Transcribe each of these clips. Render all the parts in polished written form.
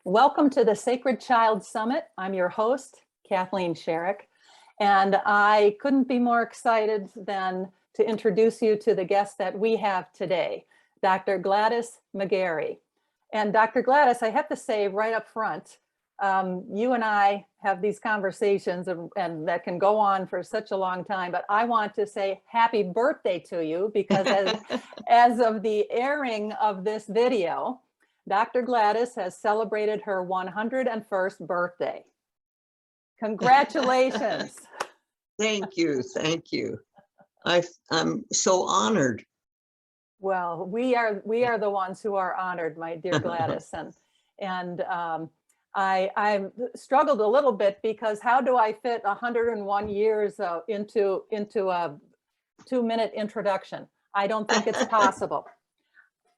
Welcome to the Sacred Child Summit. I'm your host, Kathleen Sherrick, and I couldn't be more excited than to introduce you to the guest that we have today, Dr. Gladys McGarey. And Dr. Gladys, I have to say right up front, you and I have these conversations and that can go on for such a long time, but I want to say happy birthday to you because as of the airing of this video, Dr. Gladys has celebrated her 101st birthday. Congratulations. Thank you. Thank you. I'm so honored. Well, we are the ones who are honored, my dear Gladys. And I struggled a little bit because how do I fit 101 years into a 2-minute introduction? I don't think it's possible.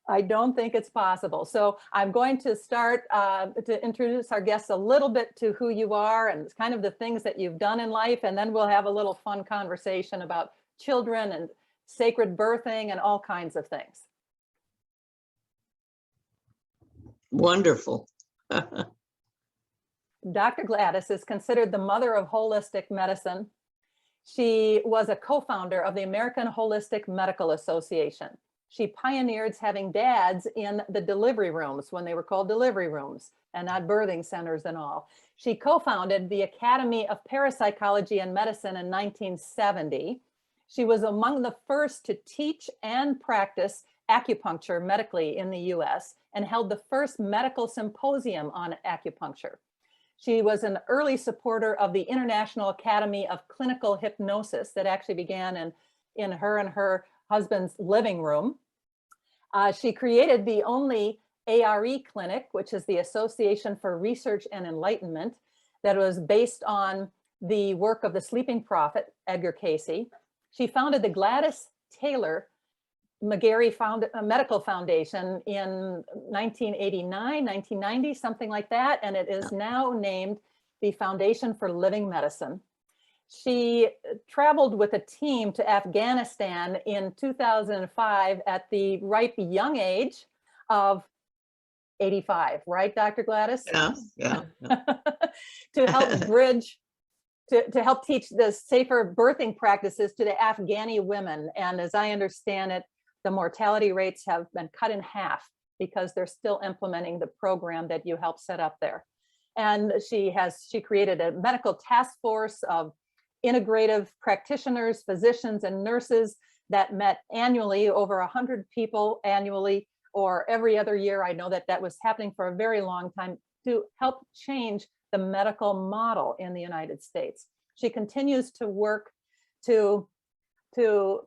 I don't think it's possible. So I'm going to start to introduce our guests a little bit to who you are and kind of the things that you've done in life. And then we'll have a little fun conversation about children and sacred birthing and all kinds of things. Wonderful. Dr. Gladys is considered the mother of holistic medicine. She was a co-founder of the American Holistic Medical Association. She pioneered having dads in the delivery rooms when they were called delivery rooms and not birthing centers and all. She co-founded the Academy of Parapsychology and Medicine in 1970. She was among the first to teach and practice acupuncture medically in the US and held the first medical symposium on acupuncture. She was an early supporter of the International Academy of Clinical Hypnosis that actually began in her and her husband's living room. She created the only ARE clinic, which is the Association for Research and Enlightenment, that was based on the work of the sleeping prophet, Edgar Cayce. She founded the Gladys Taylor McGarey Medical Foundation in 1989, 1990, something like that, and it is now named the Foundation for Living Medicine. She traveled with a team to Afghanistan in 2005 at the ripe young age of 85, right, Dr. Gladys? Yeah. To help bridge, to help teach the safer birthing practices to the Afghani women. And as I understand it, the mortality rates have been cut in half because they're still implementing the program that you helped set up there. And she created a medical task force of integrative practitioners, physicians, and nurses that met annually, over 100 people annually, or every other year. I know that was happening for a very long time to help change the medical model in the United States. She continues to work to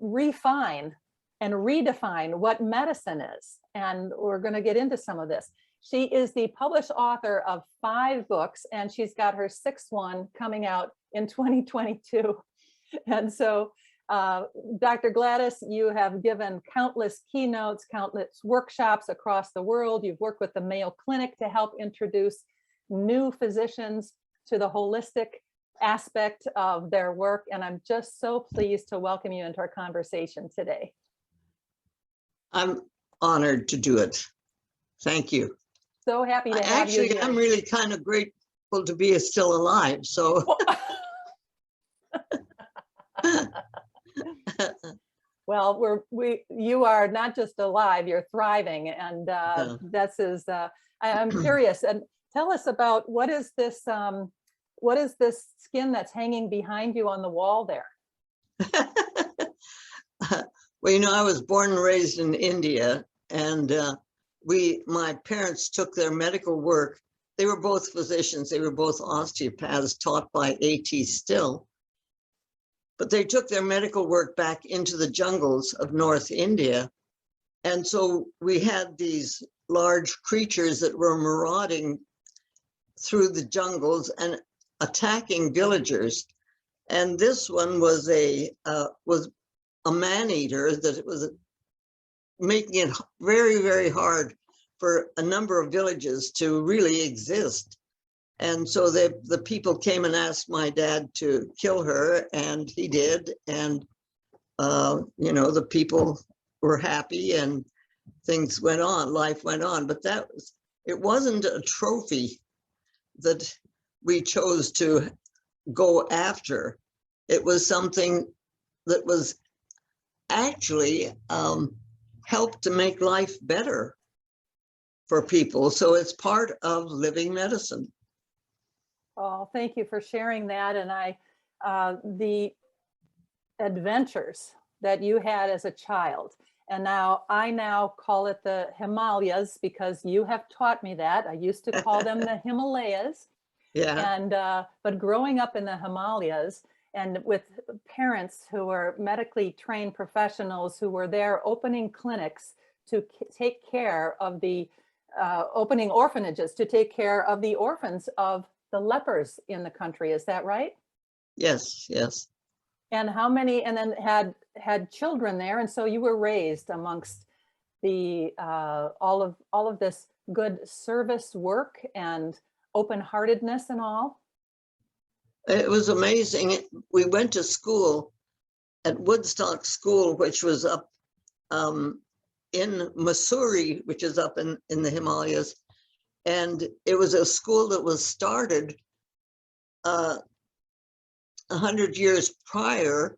refine and redefine what medicine is. And we're going to get into some of this. She is the published author of 5 books, and she's got her 6th one coming out in 2022. And so, Dr. Gladys, you have given countless keynotes, countless workshops across the world. You've worked with the Mayo Clinic to help introduce new physicians to the holistic aspect of their work. And I'm just so pleased to welcome you into our conversation today. I'm honored to do it. Thank you. So happy to have you here. I'm really kind of grateful to be still alive. So. Well, you are not just alive, you're thriving, and I'm curious. And tell us about what is this skin that's hanging behind you on the wall there? Well, you know, I was born and raised in India, and my parents took their medical work. They were both physicians. They were both osteopaths taught by A.T. Still. But they took their medical work back into the jungles of North India. And so we had these large creatures that were marauding through the jungles and attacking villagers. And this one was a man-eater that was making it very, very hard for a number of villages to really exist. And so the people came and asked my dad to kill her, and he did. And, you know, the people were happy and things went on, life went on. But that it wasn't a trophy that we chose to go after. It was something that was actually helped to make life better for people. So it's part of living medicine. Oh, thank you for sharing that. And the adventures that you had as a child, and I now call it the Himalayas because you have taught me that. I used to call them the Himalayas. Yeah. And but growing up in the Himalayas and with parents who were medically trained professionals who were there opening clinics to take care of the opening orphanages to take care of the orphans of the lepers in the country. Is that right? Yes, yes. And how many, and then had children there. And so you were raised amongst the all of this good service work and open-heartedness and all. It was amazing. We went to school at Woodstock School, which was up in Missouri, which is up in the Himalayas. And it was a school that was started 100 years prior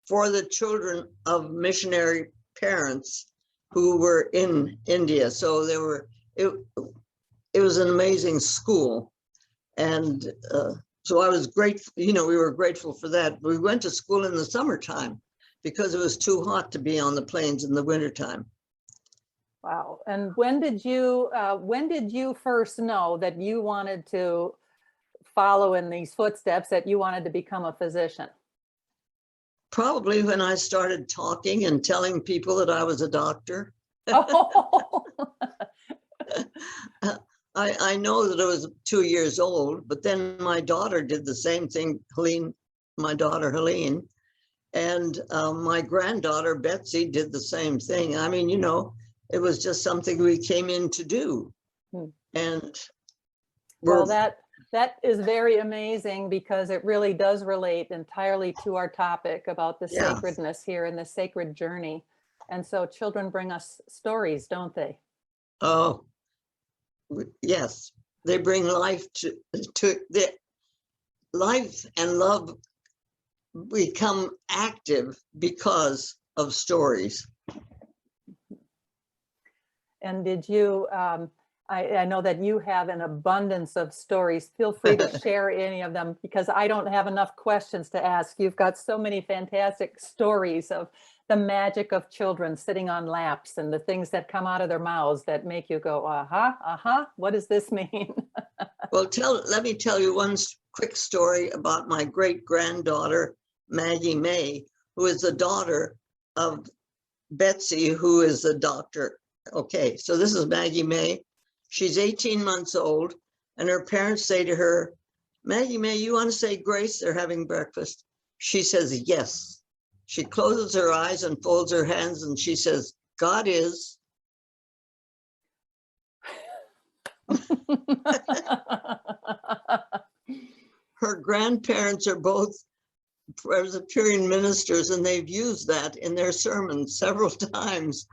for the children of missionary parents who were in India. So it was an amazing school. And so I was grateful, we were grateful for that. We went to school in the summertime because it was too hot to be on the plains in the wintertime. Wow. And when did you first know that you wanted to follow in these footsteps, that you wanted to become a physician? Probably when I started talking and telling people that I was a doctor. Oh. I know that I was 2 years old, but then my daughter did the same thing, Helene, my daughter Helene, and my granddaughter Betsy did the same thing. I mean, it was just something we came in to do. And well, that is very amazing because it really does relate entirely to our topic about the sacredness here and the sacred journey. And so children bring us stories, don't they? Oh, yes. They bring life to the life, and love become active because of stories. And did you, I know that you have an abundance of stories. Feel free to share any of them because I don't have enough questions to ask. You've got so many fantastic stories of the magic of children sitting on laps and the things that come out of their mouths that make you go, what does this mean? Well, let me tell you one quick story about my great-granddaughter, Maggie May, who is the daughter of Betsy, who is a doctor. Okay, so this is Maggie May. She's 18 months old, and her parents say to her, Maggie May, you want to say grace? They're having breakfast. She says, yes. She closes her eyes and folds her hands, and she says, God is. Her grandparents are both Presbyterian ministers, and they've used that in their sermons several times.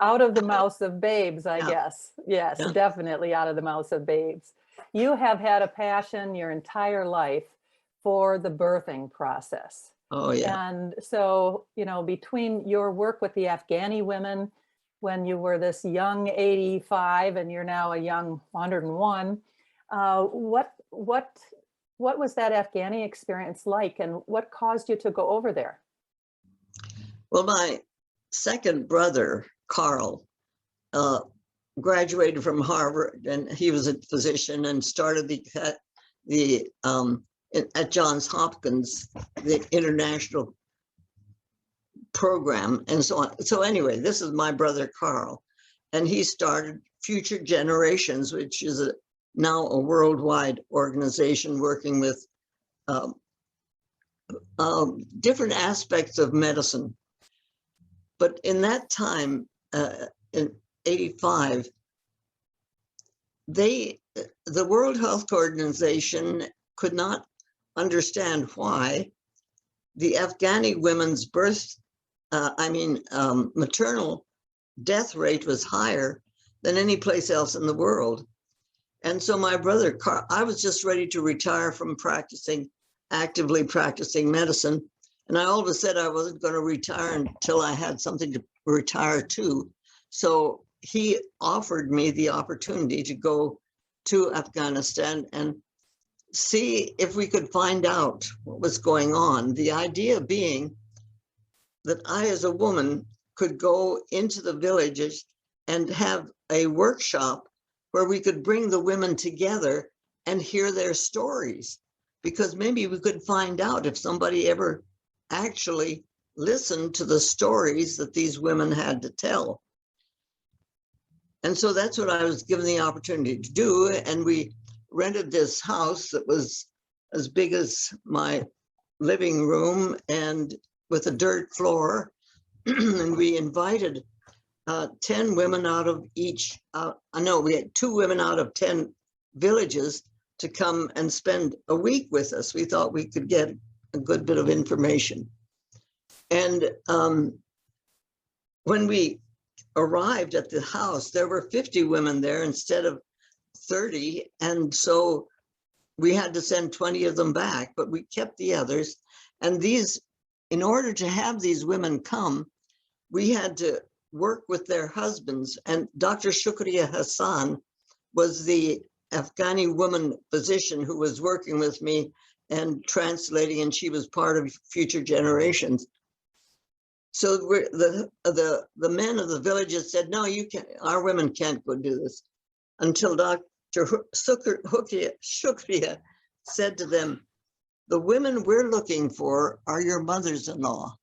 Out of the mouths of babes, I guess. Yes, definitely out of the mouths of babes. You have had a passion your entire life for the birthing process. Oh, yeah. And so, between your work with the Afghani women, when you were this young 85 and you're now a young 101, what was that Afghani experience like, and what caused you to go over there? Well, my second brother, Carl, graduated from Harvard, and he was a physician and started at Johns Hopkins, the international program, and so on. So anyway, this is my brother Carl, and he started Future Generations, which is now a worldwide organization working with different aspects of medicine. But in that time, in 85, the World Health Organization could not understand why the Afghani women's maternal death rate was higher than any place else in the world. And so my brother, I was just ready to retire from actively practicing medicine. And I always said I wasn't going to retire until I had something to retire to. So he offered me the opportunity to go to Afghanistan and see if we could find out what was going on. The idea being that I, as a woman, could go into the villages and have a workshop where we could bring the women together and hear their stories, because maybe we could find out if somebody ever actually listened to the stories that these women had to tell. And so that's what I was given the opportunity to do. And we rented this house that was as big as my living room and with a dirt floor. And we invited 10 women out of each, we had 2 women out of 10 villages to come and spend a week with us. We thought we could get a good bit of information. And when we arrived at the house, there were 50 women there instead of 30. And so we had to send 20 of them back, but we kept the others. And these, in order to have these women come, we had to work with their husbands. And Dr. Shukriya Hassan was the Afghani woman physician who was working with me and translating, and she was part of Future Generations. So the men of the villages said, no, you can't, our women can't go do this, until Dr. Shukriya said to them, the women we're looking for are your mothers-in-law.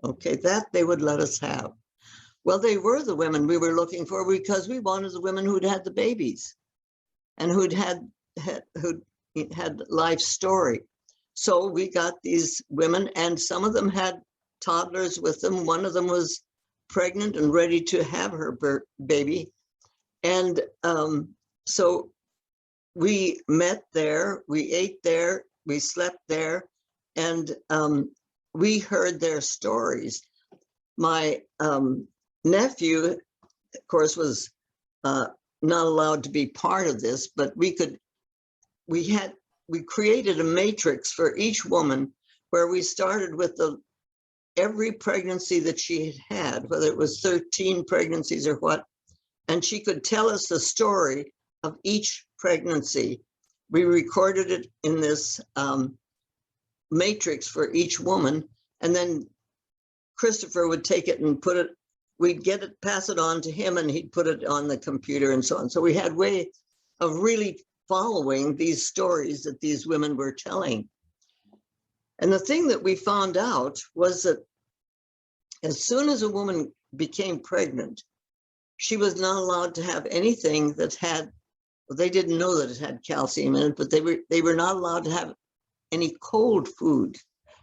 Okay, that they would let us have. Well, they were the women we were looking for because we wanted the women who'd had the babies and who'd had life story. So we got these women, and some of them had toddlers with them. One of them was pregnant and ready to have her baby. And so we met there, we ate there, we slept there, and we heard their stories. My nephew, of course, was not allowed to be part of this, but we created a matrix for each woman where we started with every pregnancy that she had had, whether it was 13 pregnancies or what, and she could tell us the story of each pregnancy. We recorded it in this matrix for each woman, and then Christopher would take it and put it, we'd get it, pass it on to him, and he'd put it on the computer and so on. So we had a way of really following these stories that these women were telling. And the thing that we found out was that as soon as a woman became pregnant, she was not allowed to have anything that had, well, they didn't know that it had calcium in it, but they were not allowed to have any cold food.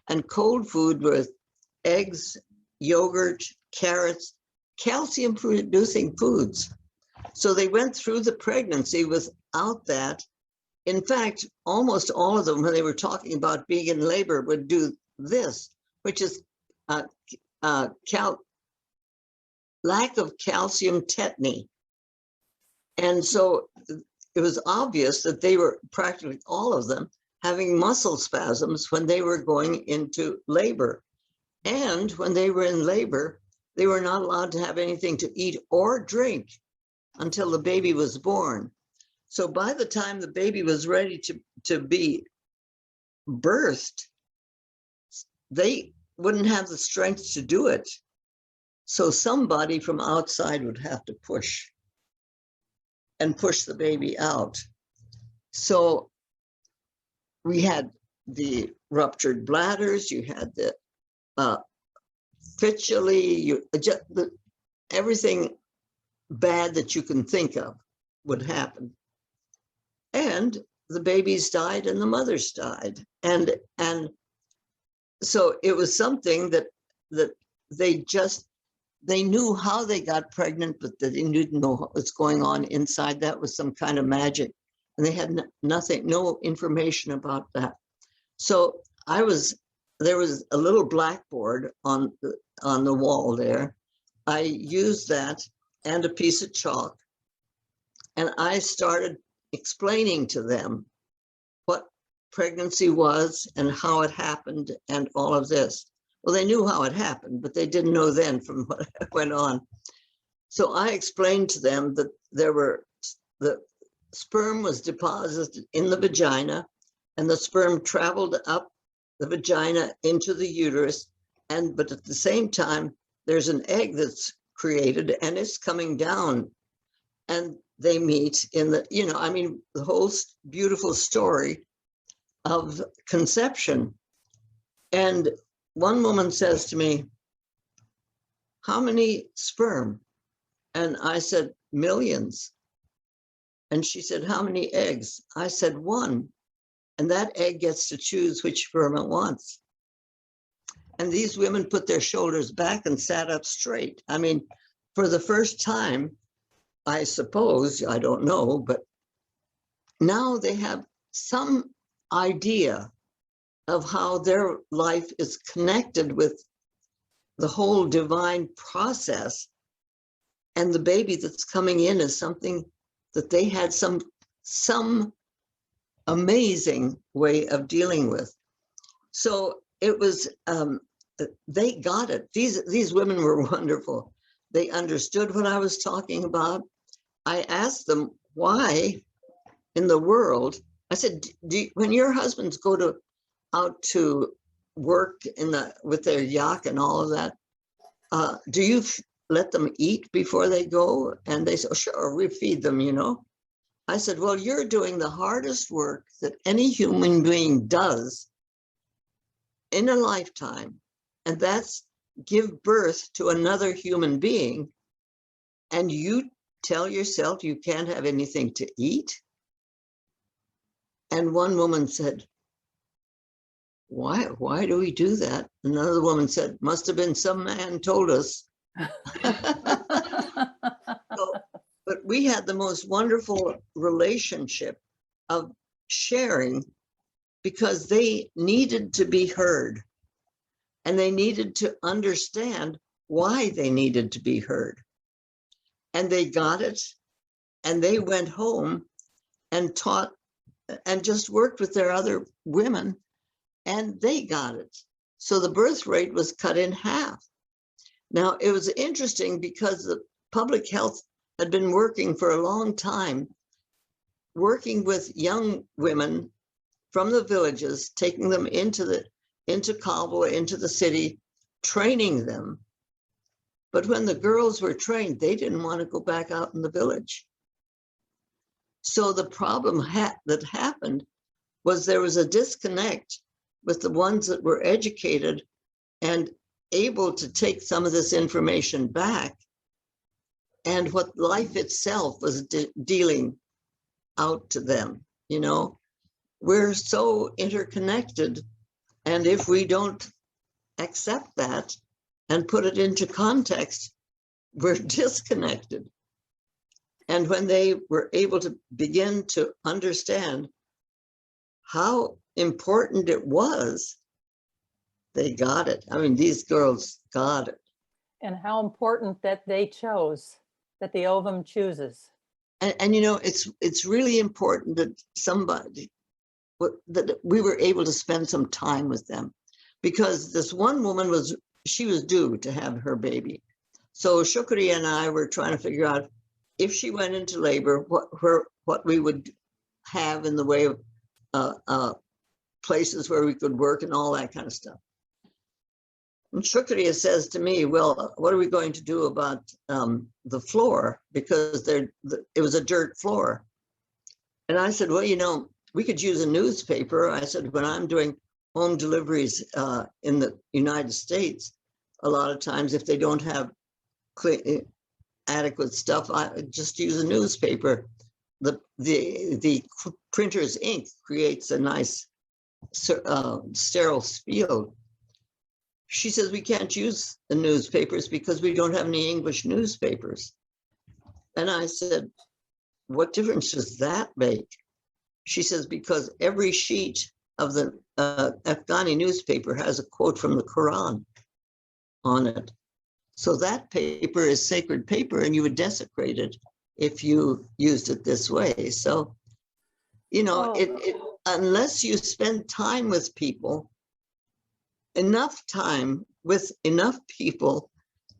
And cold food was eggs, yogurt, carrots, calcium producing foods. So they went through the pregnancy without that. In fact, almost all of them, when they were talking about being in labor, would do this, which is lack of calcium tetany. And so it was obvious that they were, practically all of them, having muscle spasms when they were going into labor. And when they were in labor, they were not allowed to have anything to eat or drink until the baby was born. So by the time the baby was ready to be birthed, they wouldn't have the strength to do it. So somebody from outside would have to push the baby out. So we had the ruptured bladders, you had the fistulae, everything bad that you can think of would happen. And the babies died and the mothers died. And so it was something that they knew how they got pregnant, but they didn't know what was going on inside. That was some kind of magic. And they had no information about that. So there was a little blackboard on the wall there. I used that and a piece of chalk. And I started explaining to them what pregnancy was and how it happened and all of this. Well, they knew how it happened, but they didn't know then from what went on. So I explained to them that the sperm was deposited in the vagina, and the sperm traveled up the vagina into the uterus. But at the same time, there's an egg that's created and it's coming down, and they meet in the, the whole beautiful story of conception. And one woman says to me, "How many sperm?" And I said, "Millions." And she said, "How many eggs?" I said, "One. And that egg gets to choose which sperm it wants." And these women put their shoulders back and sat up straight. I mean, for the first time, I suppose, I don't know, but now they have some idea of how their life is connected with the whole divine process. And the baby that's coming in is something that they had some amazing way of dealing with. So it was, they got it. These women were wonderful. They understood what I was talking about. I asked them, why in the world, I said, when your husbands go out to work with their yak and all of that, do you let them eat before they go? And they said, "Oh, sure, we feed them, I said, well, you're doing the hardest work that any human being does in a lifetime, and that's give birth to another human being, and you tell yourself you can't have anything to eat?" And one woman said, why do we do that? Another woman said, "Must have been some man told us." But we had the most wonderful relationship of sharing, because they needed to be heard, and they needed to understand why they needed to be heard. And they got it, and they went home and taught and just worked with their other women, and they got it. So the birth rate was cut in half. Now, it was interesting because the public health had been working for a long time, working with young women from the villages, taking them into Kabul, into the city, training them. But when the girls were trained, they didn't want to go back out in the village. So the problem that happened was there was a disconnect with the ones that were educated and able to take some of this information back, and what life itself was dealing out to them. We're so interconnected, and if we don't accept that and put it into context, we're disconnected. And when they were able to begin to understand how important it was, they got it. I mean, these girls got it. And how important that they chose, that the ovum chooses. And it's really important that that we were able to spend some time with them, because this one woman she was due to have her baby. So Shukri and I were trying to figure out, if she went into labor, what we would have in the way of places where we could work and all that kind of stuff. And Shukriya says to me, "Well, what are we going to do about the floor? Because it was a dirt floor." And I said, "Well, we could use a newspaper." I said, when I'm doing home deliveries in the United States, a lot of times if they don't have adequate stuff, I just use a newspaper. The printer's ink creates a nice sterile field. She says, "We can't use the newspapers because we don't have any English newspapers." And I said, "What difference does that make?" She says, "Because every sheet of the Afghani newspaper has a quote from the Quran on it. So that paper is sacred paper, and you would desecrate it if you used it this way. So, you know, unless you spend time with people, enough time with enough people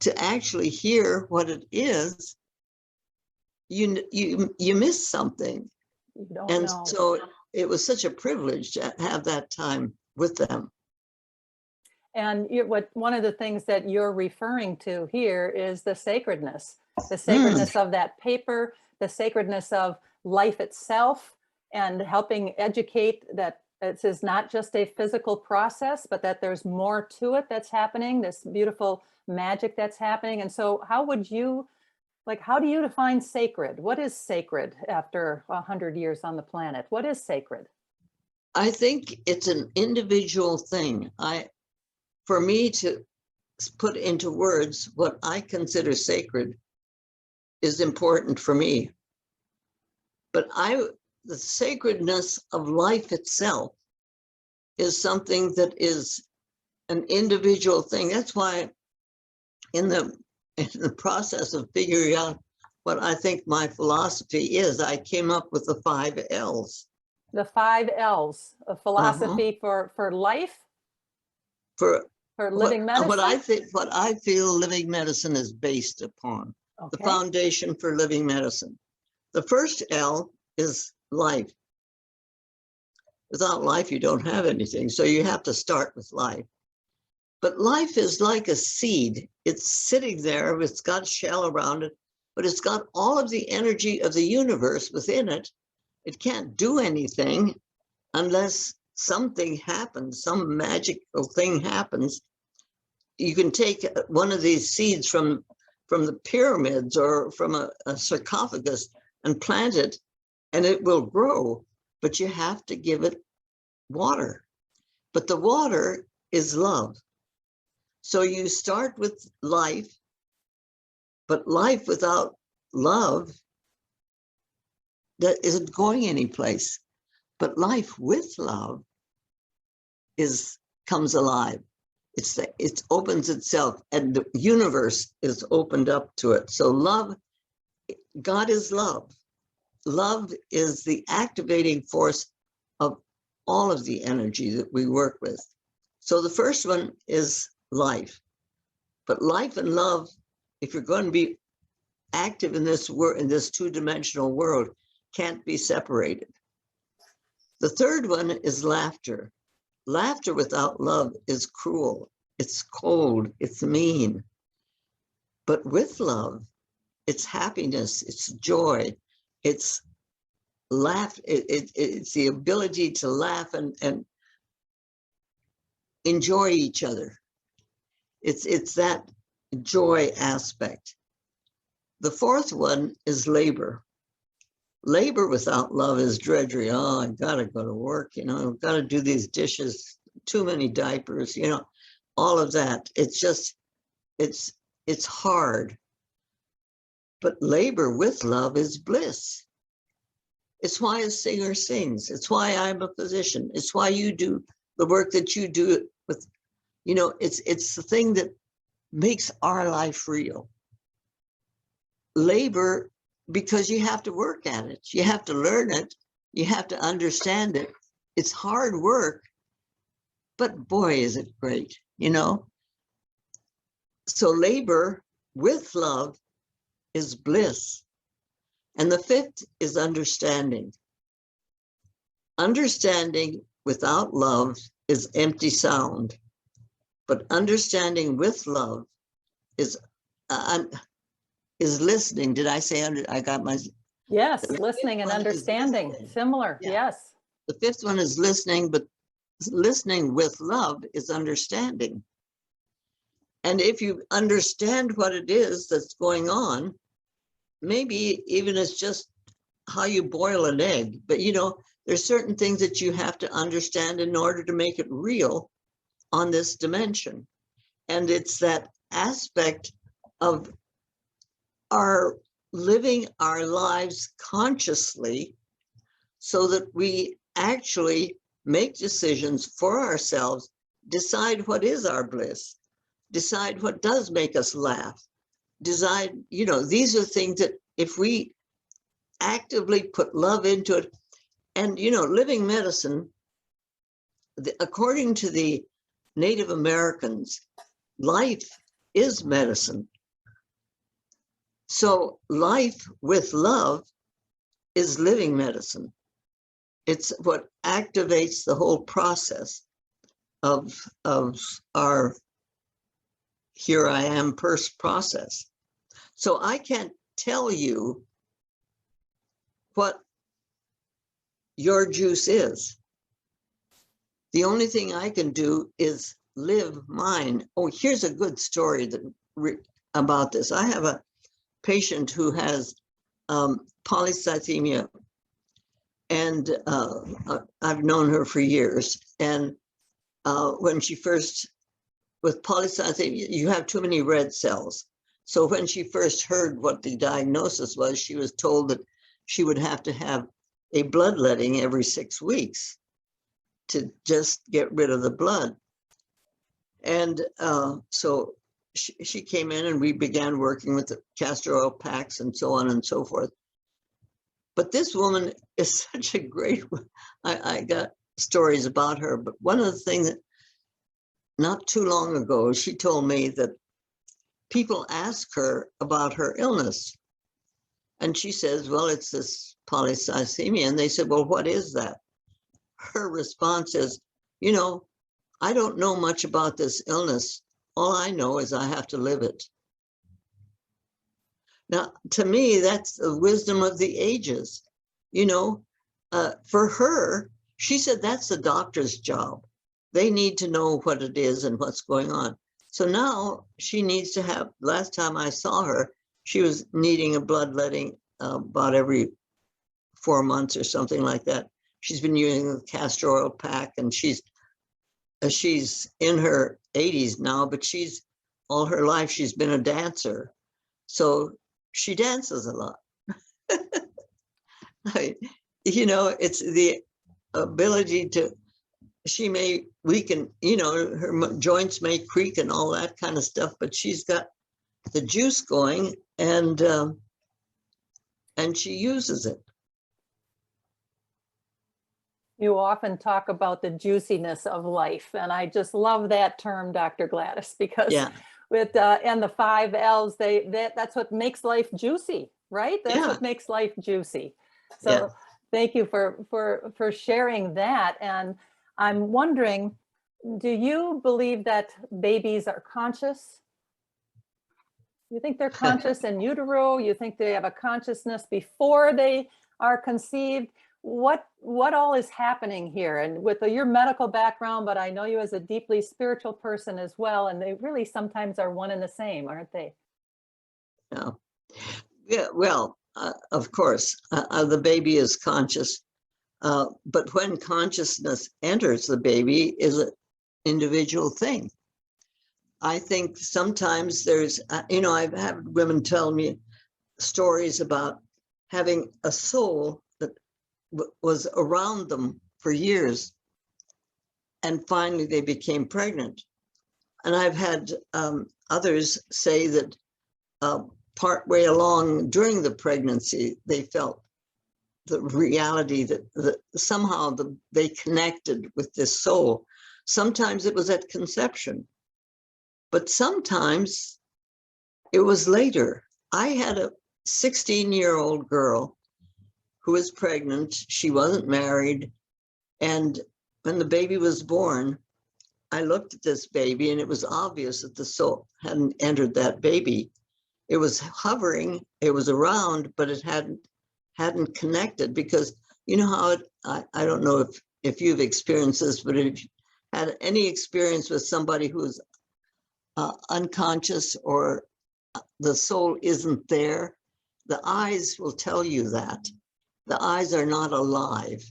to actually hear what it is, you miss something. You don't And know. so it was such a privilege to have that time with them. And one of the things that you're referring to here is the sacredness of that paper, the sacredness of life itself, and helping educate that this is not just a physical process, but that there's more to it that's happening, this beautiful magic that's happening. And so how do you define sacred? What is sacred after 100 years on the planet? What is sacred? I think it's an individual thing. For me to put into words what I consider sacred is important for me. But the sacredness of life itself is something that is an individual thing. That's why in the process of figuring out what I think my philosophy is, I came up with the 5 L's. The 5 L's of philosophy for life? For living medicine? What I feel living medicine is based upon. Okay. The foundation for living medicine. The first L is life. Without life, you don't have anything. So you have to start with life. But life is like a seed. It's sitting there, it's got shell around it, but it's got all of the energy of the universe within it. It can't do anything unless something happens, some magical thing happens. You can take one of these seeds from the pyramids or from a sarcophagus and plant it, and it will grow, but you have to give it water. But the water is love. So you start with life, but life without love, that isn't going anyplace. But life with love comes alive. It opens itself, and the universe is opened up to it. So love, God is love. Love is the activating force of all of the energy that we work with. So the first one is life. But life and love, if you're going to be active in this world, in this two-dimensional world, can't be separated. The third one is laughter. Laughter without love is cruel, it's cold, it's mean. But with love, it's happiness, it's joy, it's it's the ability to laugh and enjoy each other. It's that joy aspect. The fourth one is labor. Labor without love is drudgery. Oh, I gotta go to work, I've got to do these dishes, too many diapers, all of that. It's just, it's hard. But labor with love is bliss. It's why a singer sings. It's why I'm a physician. It's why you do the work that you do with, it's the thing that makes our life real. Labor, because you have to work at it. You have to learn it. You have to understand it. It's hard work, but boy, is it great, So labor with love is bliss. And the fifth is understanding. Understanding without love is empty sound, but understanding with love is listening. Did I say I got my... Yes, listening and understanding. Similar, yeah. Yes. The fifth one is listening, but listening with love is understanding. And if you understand what it is that's going on, maybe even it's just how you boil an egg, but there's certain things that you have to understand in order to make it real on this dimension. And it's that aspect of our living our lives consciously so that we actually make decisions for ourselves, decide what is our bliss. decide what does make us laugh, decide, you know, these are things that if we actively put love into it, and, you know, living medicine, according to the Native Americans, life is medicine. So life with love is living medicine. It's what activates the whole process of our here I am process. So I can't tell you what your juice is. The only thing I can do is live mine. Oh, here's a good story about this. I have a patient who has polycythemia, and I've known her for years. And when she first, with polycythemia, you have too many red cells. So when she first heard what the diagnosis was, she was told that she would have to have a bloodletting every 6 weeks to just get rid of the blood. And so she came in and we began working with the castor oil packs and so on and so forth. But this woman is such a great, I got stories about her, but one of the things that not too long ago, she told me that people ask her about her illness. And she says, well, it's this polycythemia. And they said, well, what is that? Her response is, you know, I don't know much about this illness. All I know is I have to live it. Now, to me, that's the wisdom of the ages. You know, for her, she said that's the doctor's job. They need to know what it is and what's going on. So now she needs to have, last time I saw her, she was needing a bloodletting about every 4 months or something like that. She's been using the castor oil pack, and she's in her 80s now, but all her life she's been a dancer. So she dances a lot. You know, it's the ability to, we can, you know, her joints may creak and all that kind of stuff, but she's got the juice going, and she uses it. You often talk about the juiciness of life, and I just love that term, Dr. Gladys, because Yeah. with and the 5 L's, that's what makes life juicy, right? That's Yeah. what makes life juicy. So Yeah. thank you for sharing that. And I'm wondering, do you believe that babies are conscious? You think they're conscious in utero? You think they have a consciousness before they are conceived? What all is happening here? And with your medical background, but I know you as a deeply spiritual person as well, and they really sometimes are one and the same, aren't they? Yeah. Yeah. Well, of course, the baby is conscious, but when consciousness enters the baby is an individual thing. I think sometimes there's, you know, I've had women tell me stories about having a soul that was around them for years, and finally they became pregnant. And I've had others say that partway along during the pregnancy, they felt the reality that somehow they connected with this soul. Sometimes it was at conception, but sometimes it was later. I had a 16-year-old girl who was pregnant. She wasn't married. And when the baby was born, I looked at this baby, and it was obvious that the soul hadn't entered that baby. It was hovering, it was around, but it hadn't connected, because you know how I don't know if you've experienced this, but if you had any experience with somebody who's unconscious or the soul isn't there, the eyes will tell you that. The eyes are not alive.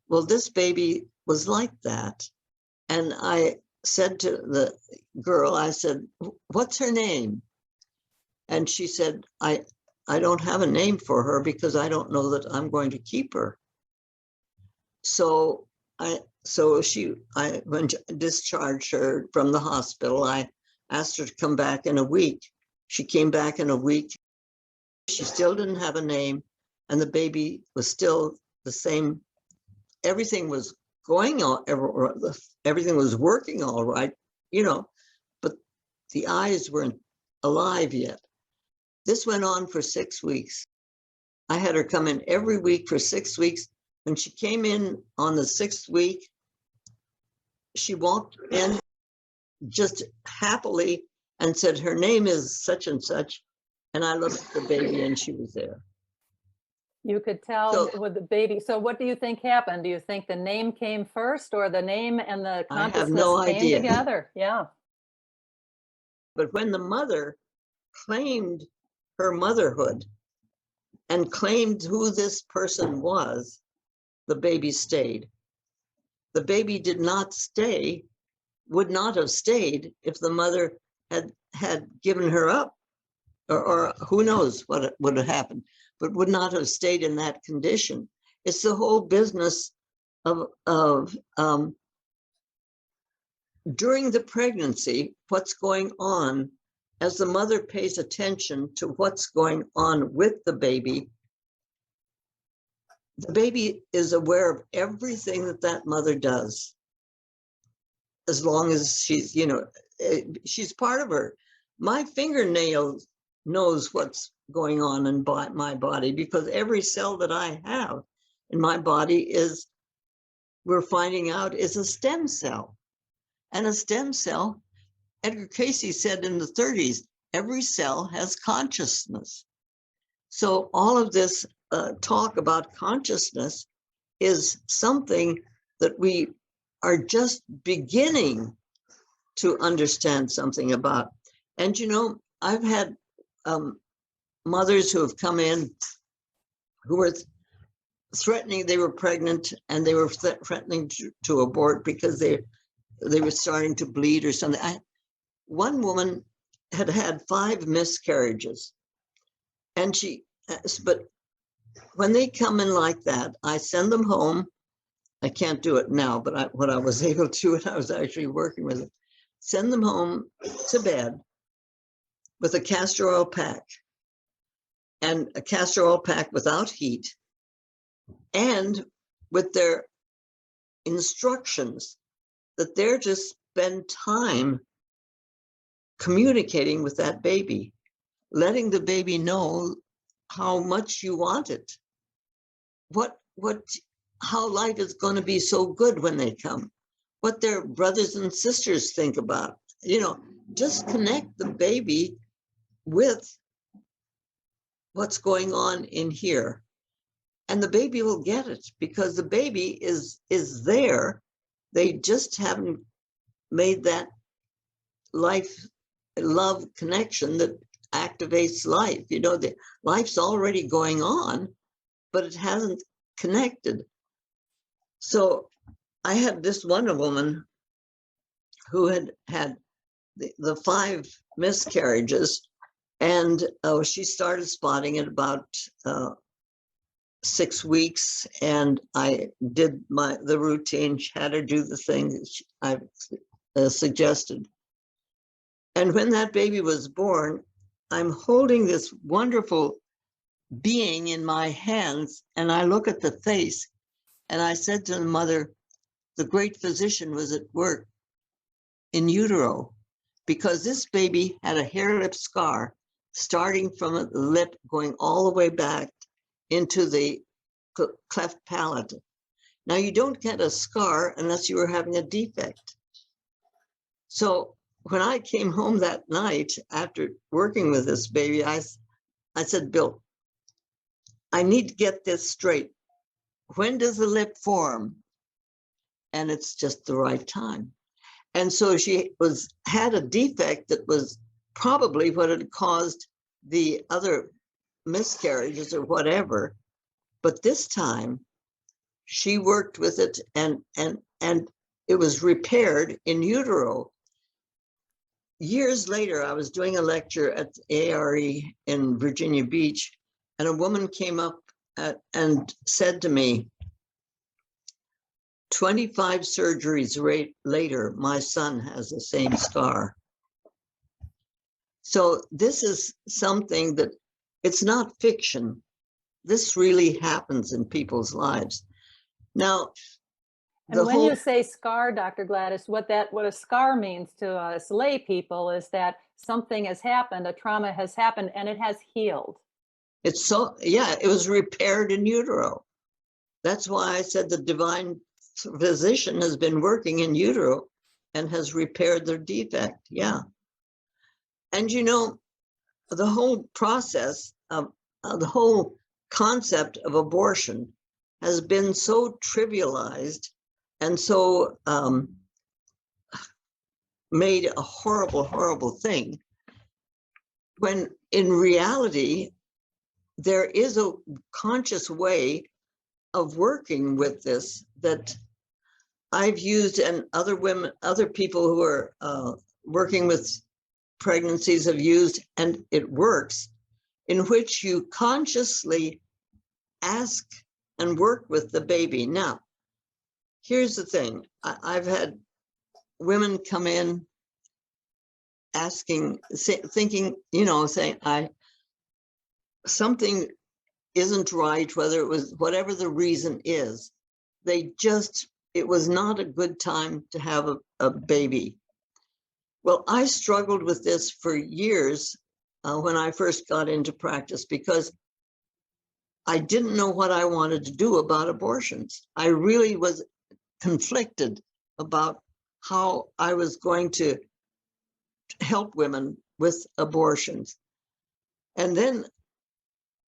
Well, this baby was like that. And I said to the girl, I said, what's her name? And she said, I don't have a name for her because I don't know that I'm going to keep her. So when I discharged her from the hospital, I asked her to come back in a week. She came back in a week. She still didn't have a name, and the baby was still the same. Everything was going on, everything was working all right, but the eyes weren't alive yet. This went on for 6 weeks. I had her come in every week for 6 weeks. When she came in on the 6th week, she walked in just happily and said, her name is such and such. And I looked at the baby and she was there. You could tell So- with the baby. So what do you think happened? Do you think the name came first, or the name and the I have consciousness no came idea. together? Yeah. But when the mother claimed her motherhood and claimed who this person was, the baby stayed. The baby did not stay, would not have stayed if the mother had given her up, or who knows what would have happened, but would not have stayed in that condition. It's the whole business of during the pregnancy, what's going on as the mother pays attention to what's going on with the baby is aware of everything that mother does. As long as she's, she's part of her. My fingernail knows what's going on in my body, because every cell that I have in my body we're finding out, is a stem cell. And a stem cell, Edgar Cayce said in the 30s, every cell has consciousness. So all of this talk about consciousness is something that we are just beginning to understand something about. And I've had mothers who have come in who were threatening, they were pregnant and they were threatening to abort because they were starting to bleed or something. One woman had 5 miscarriages, and but when they come in like that, I send them home. I can't do it now, but what I was able to, and I was actually working with it, send them home to bed with a castor oil pack, and a castor oil pack without heat, and with their instructions that they're to spend time communicating with that baby, letting the baby know how much you want it, how life is going to be so good when they come, what their brothers and sisters think about, just connect the baby with what's going on in here. And the baby will get it, because the baby is there. They just haven't made that love connection that activates life. The life's already going on, but it hasn't connected. So I had this one woman who had the 5 miscarriages, and she started spotting at about 6 weeks, and I did the routine, had her do the things I suggested. And when that baby was born, I'm holding this wonderful being in my hands, and I look at the face, and I said to the mother, the great physician was at work in utero, because this baby had a hair lip scar starting from the lip going all the way back into the cleft palate. Now, you don't get a scar unless you were having a defect. So when I came home that night after working with this baby, I said, Bill, I need to get this straight. When does the lip form? And it's just the right time. And so she had a defect that was probably what had caused the other miscarriages or whatever. But this time she worked with it, and it was repaired in utero. Years later, I was doing a lecture at ARE in Virginia Beach, and a woman came up and said to me, 25 surgeries later, my son has the same scar. So this is something that it's not fiction. This really happens in people's lives. Now, And the when whole, you say scar, Dr. Gladys, what a scar means to us lay people is that something has happened, a trauma has happened, and it has healed. it's so, yeah, it was repaired in utero. That's why I said the divine physician has been working in utero and has repaired their defect. Yeah. And you know, the whole process of the whole concept of abortion has been so trivialized and so made a horrible, horrible thing, when in reality, there is a conscious way of working with this that I've used, and other women, other people who are working with pregnancies have used, and it works, in which you consciously ask and work with the baby. Now, here's the thing. I've had women come in asking, thinking, you know, saying, something isn't right, whether it was whatever the reason is. It was not a good time to have a baby. Well, I struggled with this for years when I first got into practice, because I didn't know what I wanted to do about abortions. I really was conflicted about how I was going to help women with abortions. And then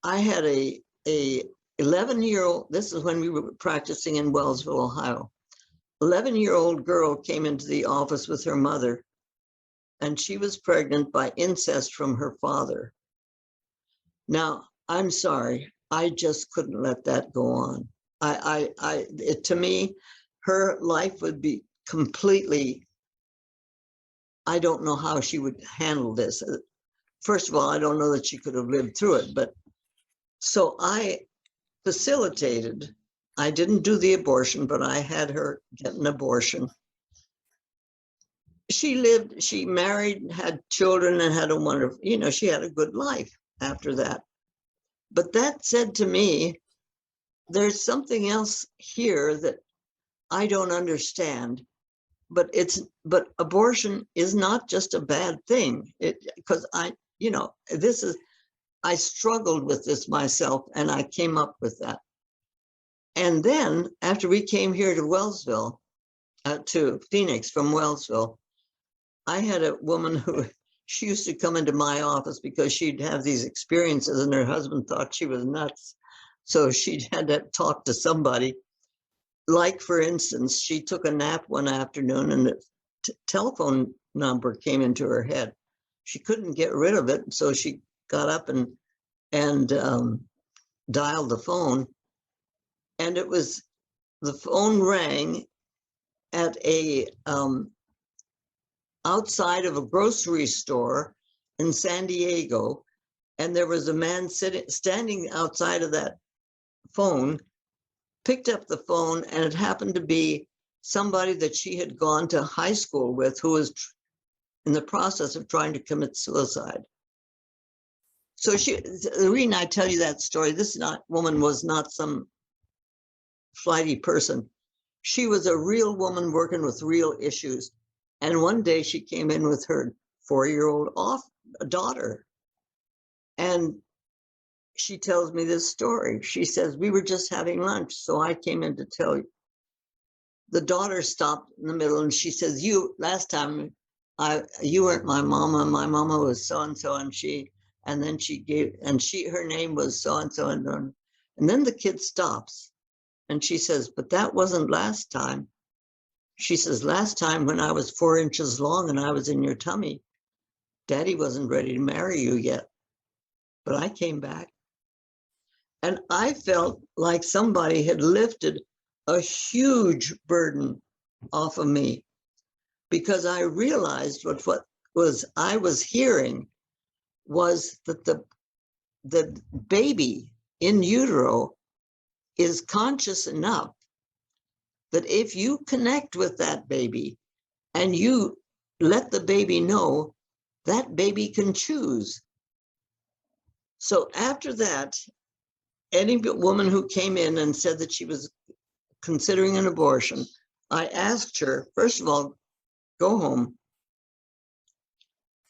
I had a 11-year-old, this is when we were practicing in Wellsville, Ohio. 11-year-old girl came into the office with her mother, and she was pregnant by incest from her father. Now, I'm sorry, I just couldn't let that go on. To me, her life would be completely, I don't know how she would handle this. First of all, I don't know that she could have lived through it, but so I facilitated. I didn't do the abortion, but I had her get an abortion. She lived, she married, had children, and had a wonderful, you know, she had a good life after that. But that said to me, there's something else here that I don't understand. But abortion is not just a bad thing. Because I struggled with this myself, and I came up with that. And then after we came here to Wellsville, to Phoenix from Wellsville, I had a woman who, she used to come into my office because she'd have these experiences and her husband thought she was nuts. So she'd had to talk to somebody. Like, for instance, she took a nap one afternoon and the telephone number came into her head. She couldn't get rid of it. So she got up and dialed the phone. And the phone rang at outside of a grocery store in San Diego, and there was a man standing outside of that phone, picked up the phone, and it happened to be somebody that she had gone to high school with, who was in the process of trying to commit suicide. So the reason I tell you that story, this woman was not some flighty person. She was a real woman working with real issues. And one day she came in with her 4-year-old daughter. And she tells me this story. She says, we were just having lunch, so I came in to tell you. The daughter stopped in the middle and she says, last time you weren't my mama was so-and-so, and then her name was so-and-so, and then the kid stops and she says, but that wasn't last time. She says, last time when I was 4 inches long and I was in your tummy, Daddy wasn't ready to marry you yet, but I came back. And I felt like somebody had lifted a huge burden off of me, because I realized what I was hearing was that the baby in utero is conscious enough that if you connect with that baby and you let the baby know that baby can choose. So after that, any woman who came in and said that she was considering an abortion, I asked her, first of all, go home,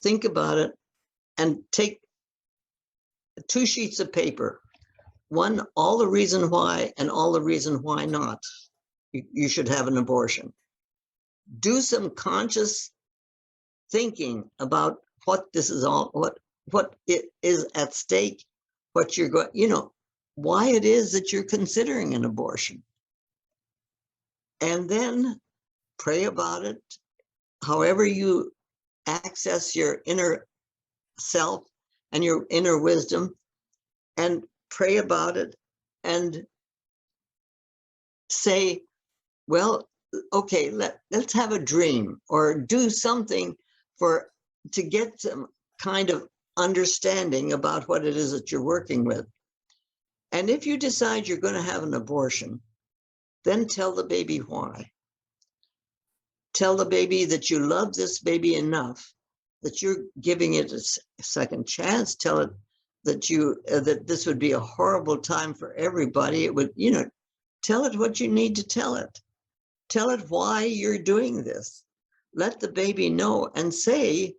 think about it, and take 2 sheets of paper. One, all the reason why and all the reason why not you should have an abortion. Do some conscious thinking about what this is all, what it is at stake, what you're going, why it is that you're considering an abortion. And then pray about it, however you access your inner self and your inner wisdom, and pray about it and say, well, okay, let's have a dream or do something to get some kind of understanding about what it is that you're working with. And if you decide you're going to have an abortion, then tell the baby why. Tell the baby that you love this baby enough that you're giving it a second chance. Tell it that that this would be a horrible time for everybody. It would, tell it what you need to tell it. Tell it why you're doing this. Let the baby know and say,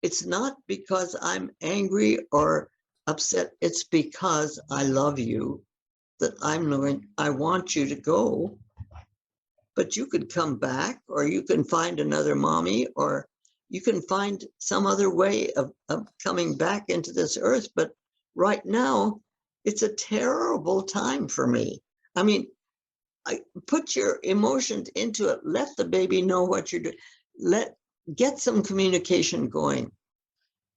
it's not because I'm angry or upset. It's because I love you that I want you to go. But you could come back, or you can find another mommy, or you can find some other way of coming back into this earth. But right now, it's a terrible time for me. I mean, put your emotions into it. Let the baby know what you're doing. Get some communication going.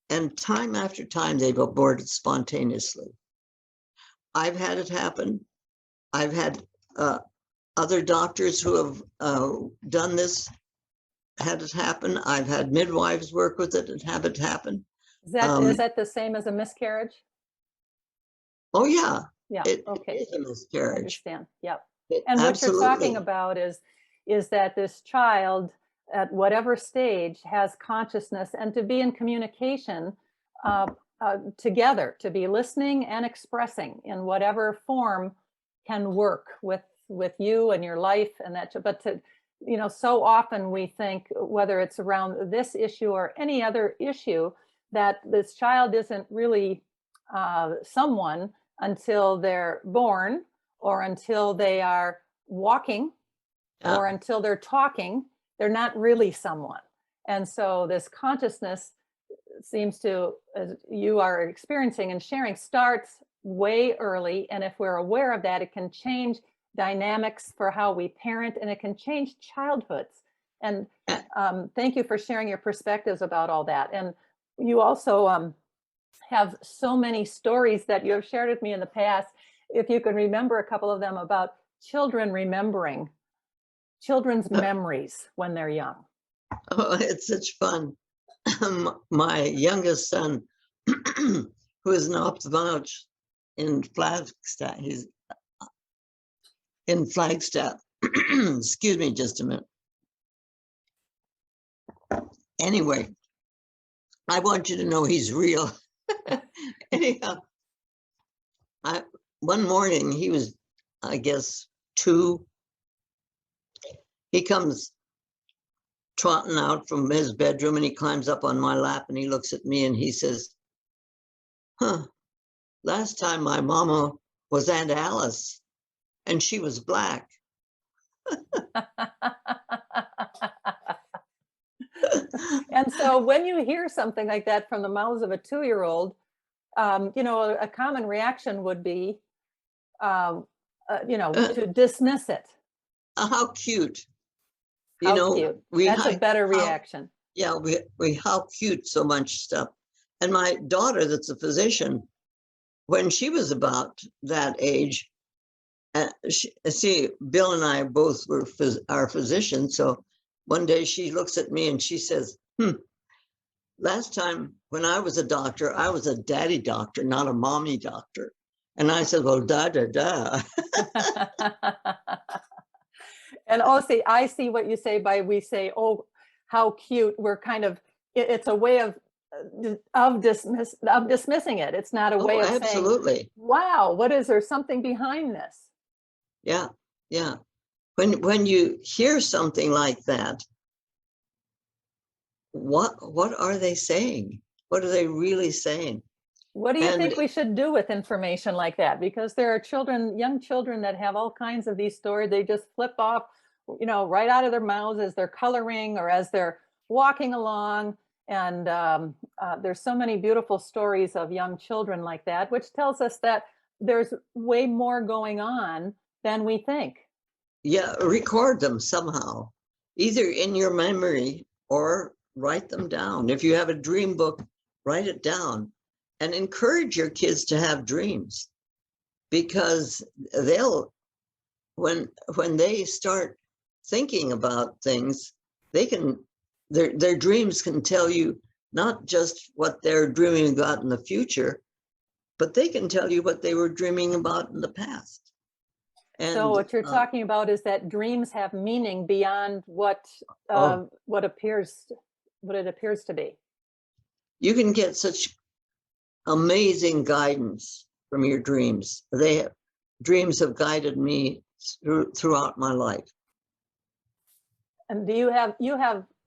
And time after time, they've aborted spontaneously. I've had it happen. I've had other doctors who have done this, had it happen. I've had midwives work with it and have it happen. Is that the same as a miscarriage? Oh, yeah. Yeah, okay. It is a I miscarriage. understand, yep. And what you're talking about is that this child at whatever stage has consciousness, and to be in communication together, to be listening and expressing in whatever form can work with you and your life, and that. But to, so often we think, whether it's around this issue or any other issue, that this child isn't really someone until they're born, or until they are walking, or until they're talking. They're not really someone. And so this consciousness seems to, as you are experiencing and sharing, starts way early. And if we're aware of that, it can change dynamics for how we parent, and it can change childhoods. And thank you for sharing your perspectives about all that. And you also have so many stories that you have shared with me in the past. If you can remember a couple of them, about children remembering children's memories when they're young. Oh, it's such fun. My youngest son, who is an ophthalmologist in Flagstaff, he's in Flagstaff. Excuse me just a minute. Anyway, I want you to know he's real. Anyhow, one morning, he was, I guess, 2. He comes trotting out from his bedroom, and he climbs up on my lap, and he looks at me and he says, last time my mama was Aunt Alice, and she was black. And so when you hear something like that from the mouths of a 2-year-old, a common reaction would be, to dismiss it. How cute. How cute. That's a better reaction. Yeah, we how cute, so much stuff. And my daughter, that's a physician, when she was about that age, Bill and I both are physicians. So one day she looks at me and she says, last time when I was a doctor, I was a daddy doctor, not a mommy doctor. And I said, well, da, da, da. And I see what you say by, we say, oh, how cute. We're kind of it's a way of dismissing it. It's not a Oh, way of saying, absolutely. wow, what is there something behind this? Yeah, yeah. When you hear something like that, what are they saying? What are they really saying? What do you And think we should do with information like that? Because there are children, young children that have all kinds of these stories. They just flip off, right out of their mouths as they're coloring or as they're walking along. And there's so many beautiful stories of young children like that, which tells us that there's way more going on than we think. yeah, record them somehow, either in your memory or write them down. If you have a dream book, write it down and encourage your kids to have dreams, because they'll when they start thinking about things, they can their dreams can tell you not just what they're dreaming about in the future, but they can tell you what they were dreaming about in the past. So And what you're talking about is that dreams have meaning beyond oh, what it appears to be. you can get such amazing guidance from your dreams. Dreams have guided me throughout my life. And do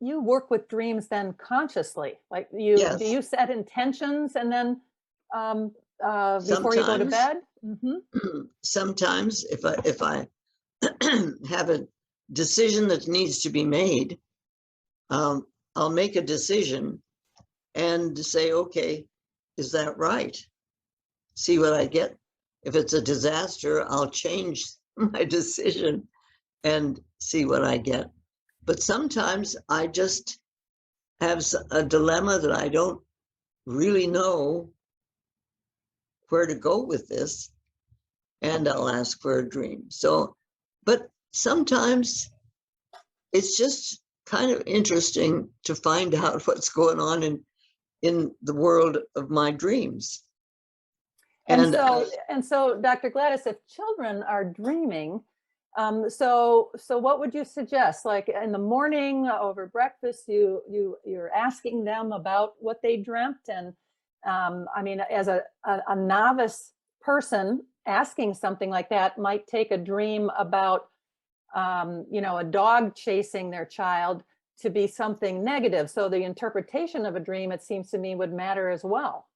you work with dreams then consciously? Like do Yes, you set intentions and then before you go to sometimes, bed? Mm-hmm. sometimes if I have a decision that needs to be made, um, I'll make a decision and say, okay, is that right? See what I get. If it's a disaster, I'll change my decision and see what I get. But sometimes I just have a dilemma that I don't really know where to go with this, and I'll ask for a dream. So, but sometimes it's just kind of interesting to find out what's going on in the world of my dreams. And And so, Dr. Gladys, if children are dreaming, so what would you suggest? Like in the morning over breakfast, you're asking them about what they dreamt, and I mean, as a novice person, asking something like that might take a dream about a dog chasing their child to be something negative. So the interpretation of a dream, it seems to me, would matter as well.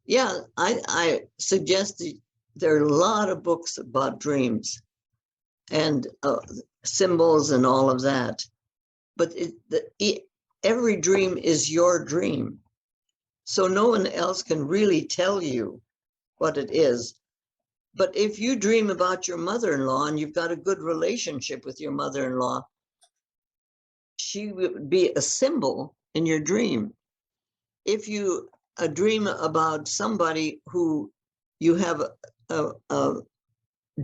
yeah, I suggest there are a lot of books about dreams and symbols and all of that. But every dream is your dream. So no one else can really tell you what it is. But if you dream about your mother-in-law and you've got a good relationship with your mother-in-law, she would be a symbol in your dream. If you dream about somebody who you have a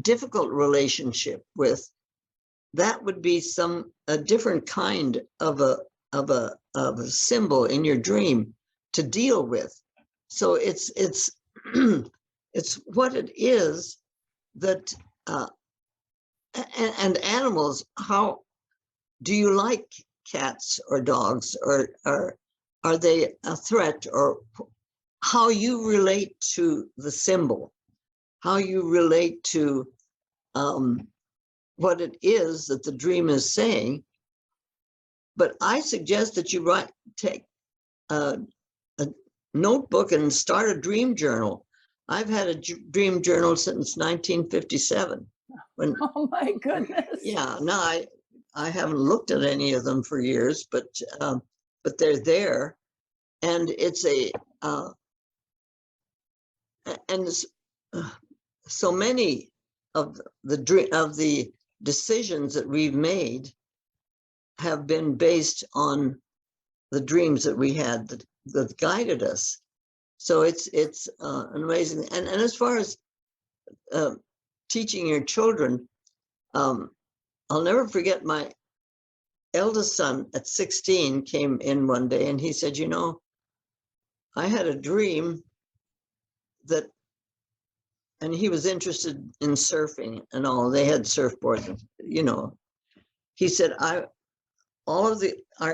difficult relationship with, that would be a different kind of a symbol in your dream to deal with. So it's it's what it is that and animals. How do you like cats or dogs, or are they a threat, or how you relate to the symbol, how you relate to what it is that the dream is saying. But I suggest that you take a notebook and start a dream journal. I've had a dream journal since 1957. When, Oh my goodness. yeah, no, I haven't looked at any of them for years, but they're there, and it's and so many of the decisions that we've made have been based on the dreams that we had that guided us. So it's an amazing. And as far as teaching your children, I'll never forget my eldest son at 16 came in one day and he said, I had a dream that, and he was interested in surfing and all. They had surfboards, He said, all of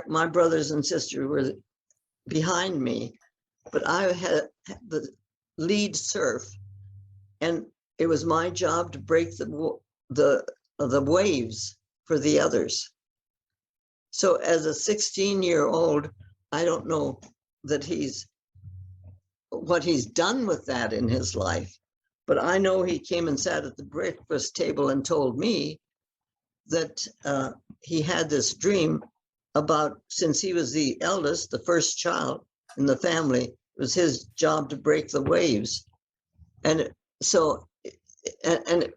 my brothers and sisters behind me, but I had the lead surf, and it was my job to break the waves for the others. So as a 16-year-old, I don't know that what he's done with that in his life, but I know he came and sat at the breakfast table and told me that he had this dream about, since he was the eldest, the first child in the family, it was his job to break the waves. And so, and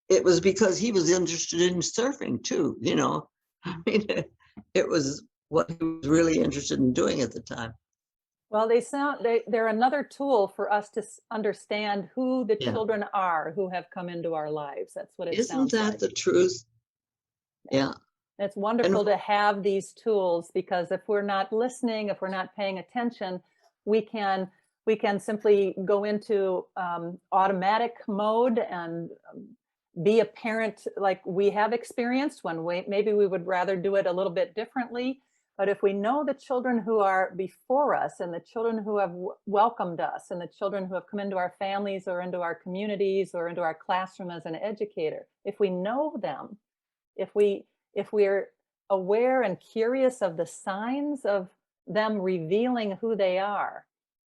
it was because he was interested in surfing too, you know. I mean, it was what he was really interested in doing at the time. Well, they're another tool for us to understand who the Yeah. children are who have come into our lives. That's what it Isn't sounds that like. the truth? Yeah. It's wonderful to have these tools, because if we're not listening, if we're not paying attention, we can simply go into automatic mode and be a parent like we have experienced, when maybe we would rather do it a little bit differently. But if we know the children who are before us, and the children who have welcomed us, and the children who have come into our families or into our communities or into our classroom as an educator, if we know them, if we're aware and curious of the signs of them revealing who they are,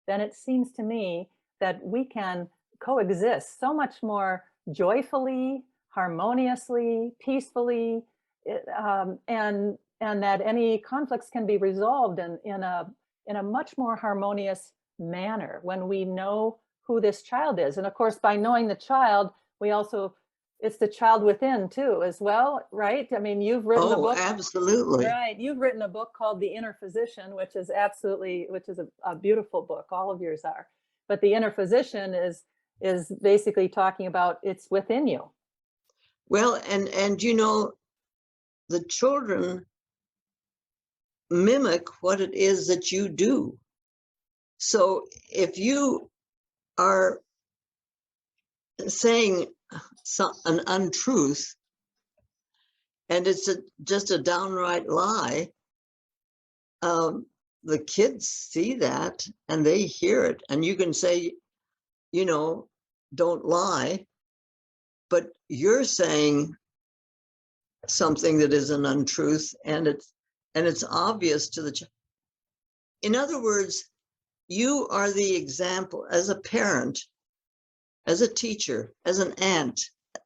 then it seems to me that we can coexist so much more joyfully, harmoniously, peacefully, and that any conflicts can be resolved in a much more harmonious manner when we know who this child is. And of course, by knowing the child, we also, it's the child within too, as well, right? I mean, you've written a book. Absolutely. Right. You've written a book called The Inner Physician, which is a beautiful book. All of yours are. But The Inner Physician is basically talking about it's within you. Well, and you know, the children mimic what it is that you do. So if you are saying an untruth, and it's just a downright lie, the kids see that and they hear it, and you can say, you know, don't lie, but you're saying something that is an untruth, and it's obvious to the child. In other words, you are the example as a parent, as a teacher, as an aunt,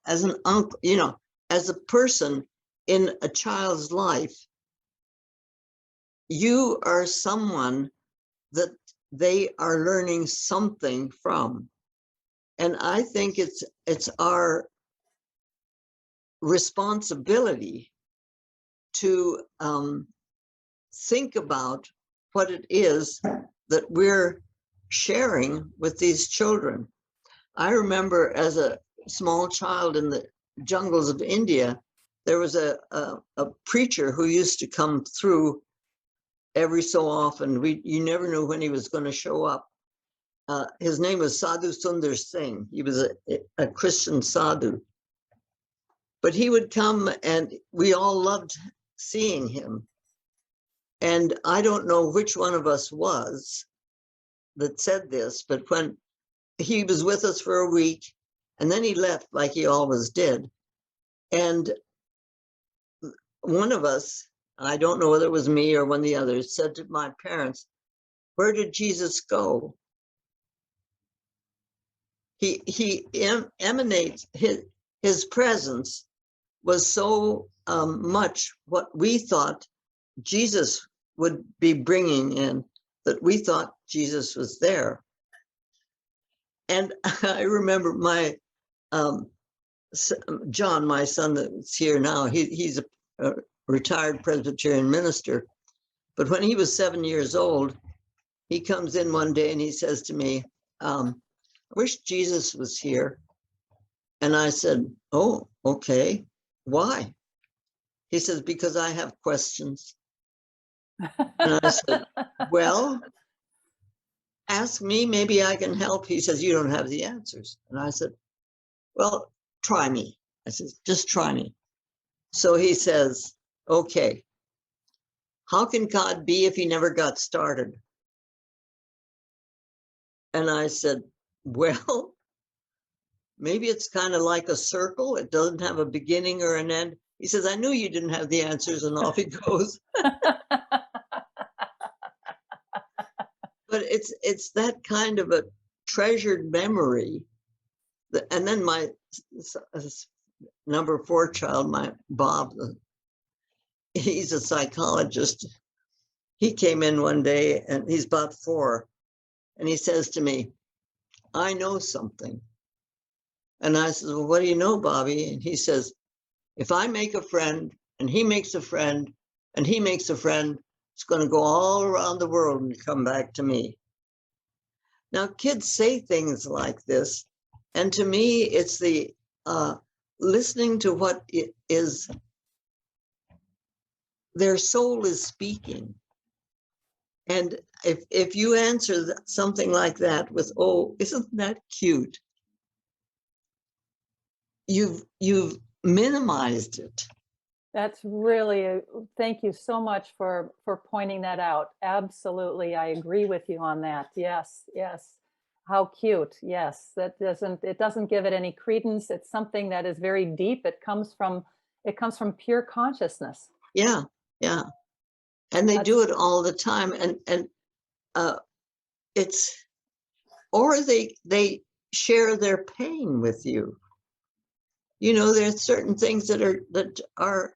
as an uncle, you know, as a person in a child's life. You are someone that they are learning something from. And I think it's our responsibility to think about what it is that we're sharing with these children. I remember as a small child in the jungles of India, there was a preacher who used to come through every so often. You never knew when he was going to show up. His name was Sadhu Sundar Singh. He was a Christian sadhu. But he would come, and we all loved seeing him. And I don't know which one of us was that said this, but when he was with us for a week, and then he left like he always did. And one of us, I don't know whether it was me or one of the others, said to my parents, "Where did Jesus go?" He emanates, his presence was so much what we thought Jesus would be bringing in, that we thought Jesus was there. And I remember my John, my son that's here now, he's a retired Presbyterian minister. But when he was 7 years old, he comes in one day and he says to me, I wish Jesus was here. And I said, oh, okay. Why? He says, because I have questions. And I said, well, ask me, maybe I can help. He says, you don't have the answers. And I said, well, try me. I said, just try me. So he says, okay, how can God be if he never got started? And I said, well, maybe it's kind of like a circle. It doesn't have a beginning or an end. He says, I knew you didn't have the answers, and off he goes. But it's that kind of a treasured memory. And then my number 4 child, my Bob, he's a psychologist. He came in one day, and he's about 4, and he says to me, I know something. And I said, well, what do you know, Bobby? And he says, if I make a friend and he makes a friend and he makes a friend, it's going to go all around the world and come back to me. Now, kids say things like this. And to me, it's the listening to what it is their soul is speaking. And if you answer something like that with, oh, isn't that cute? You've minimized it. That's really, thank you so much for pointing that out. Absolutely, I agree with you on that. Yes, yes. How cute. Yes, it doesn't give it any credence. It's something that is very deep. It comes from pure consciousness. Yeah, yeah. And they do it all the time. And it's, or they share their pain with you. You know, there's certain things that are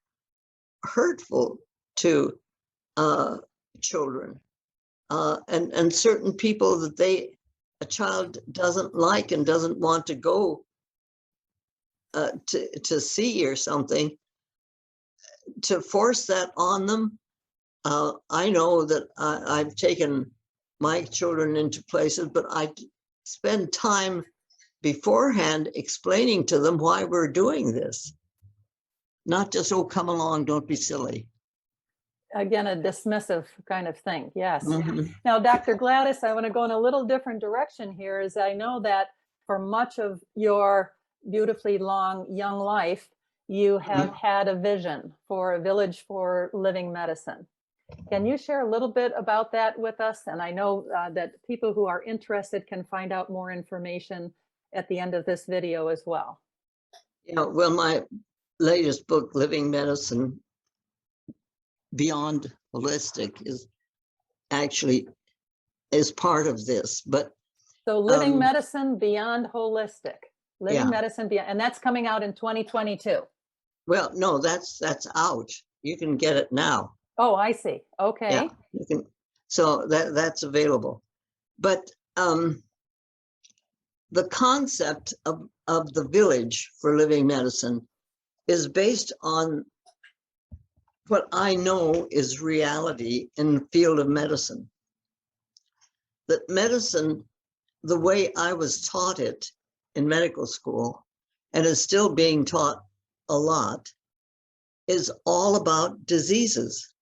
hurtful to children, and certain people that a child doesn't like and doesn't want to go to see or something, to force that on them. I know that I've taken my children into places, but I spend time beforehand explaining to them why we're doing this. Not just, oh, come along, don't be silly. Again, a dismissive kind of thing. Yes. Mm-hmm. Now, Dr. Gladys, I want to go in a little different direction here, as I know that for much of your beautifully long young life, you have had a vision for a village for living medicine. Can you share a little bit about that with us? And I know that people who are interested can find out more information at the end of this video as well. Yeah, well, my latest book, Living Medicine Beyond Holistic, is part of this. But so Living Medicine Beyond Holistic, Living Medicine Beyond, and that's coming out in 2022. Well, no, that's out. You can get it now. Oh, I see. Okay. Yeah, you can. So that's available. But the concept of the village for living medicine is based on what I know is reality in the field of medicine. That medicine, the way I was taught it in medical school, and is still being taught a lot, is all about diseases.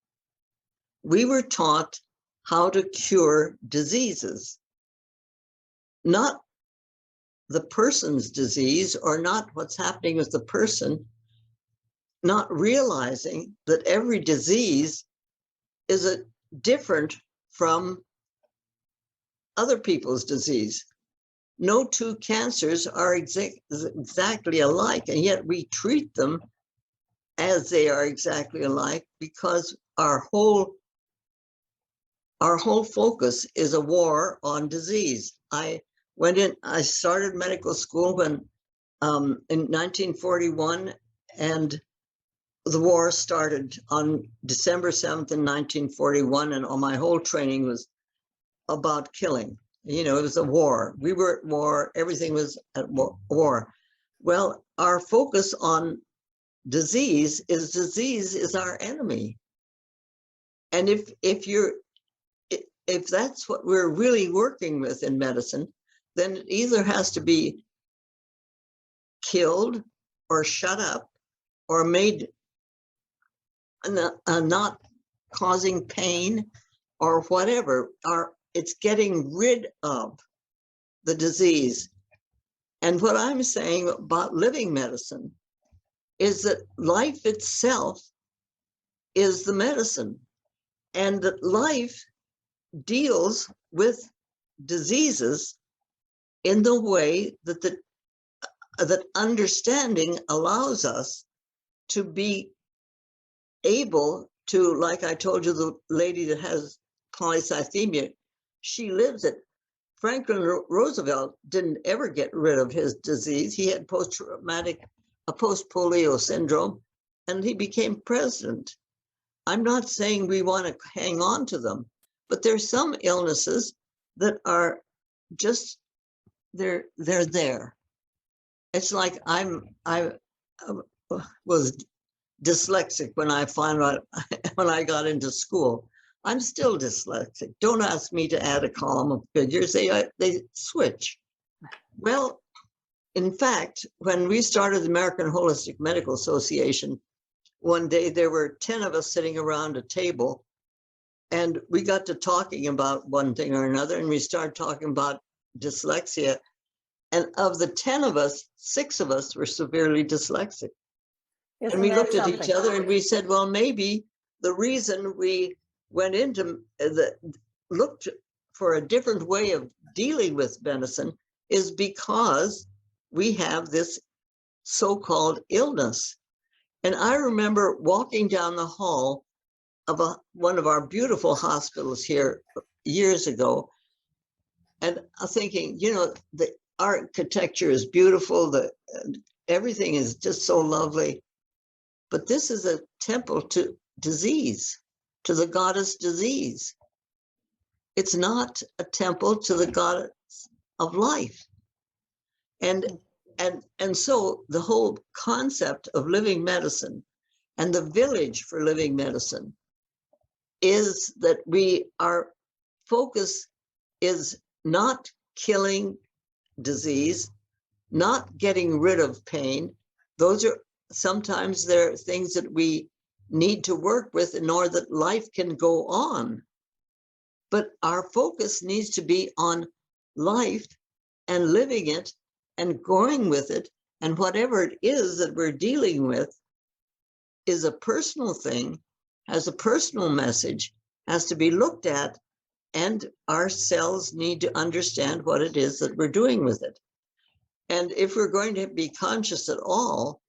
We were taught how to cure diseases, not the person's disease or not what's happening with the person, not realizing that every disease is different from other people's disease. No 2 cancers are exactly alike, and yet we treat them as they are exactly alike because our whole focus is a war on disease. I started medical school in 1941, and the war started on December 7th in 1941, and all my whole training was about killing. You know, it was a war. We were at war. Everything was at war. Well, our focus on disease is our enemy. And if that's what we're really working with in medicine, then it either has to be killed or shut up or made not causing pain or whatever. It's getting rid of the disease. And what I'm saying about living medicine is that life itself is the medicine, and that life deals with diseases in the way that that understanding allows us to be able to, like I told you, the lady that has polycythemia, she lives it. Franklin Roosevelt didn't ever get rid of his disease. He had post-polio syndrome, and he became president. I'm not saying we want to hang on to them, but there's some illnesses that are just, they're there. It's like I was dyslexic when I found out when I got into school. I'm still dyslexic. Don't ask me to add a column of figures. They switch. Well, in fact, when we started the American Holistic Medical Association, one day there were 10 of us sitting around a table, and we got to talking about one thing or another, and we started talking about dyslexia. And of the 10 of us, 6 of us were severely dyslexic. Isn't And we that looked at each something? other and we said, well, maybe the reason we went into looked for a different way of dealing with medicine is because we have this so-called illness. And I remember walking down the hall of one of our beautiful hospitals here years ago, and thinking, you know, the architecture is beautiful, everything is just so lovely. But this is a temple to disease, to the goddess disease. It's not a temple to the goddess of life. And so the whole concept of living medicine and the village for living medicine is that our focus is not killing disease, not getting rid of pain. Those are sometimes there are things that we need to work with in order that life can go on. But our focus needs to be on life and living it and going with it. And whatever it is that we're dealing with is a personal thing, has a personal message, has to be looked at, and our cells need to understand what it is that we're doing with it. And if we're going to be conscious at all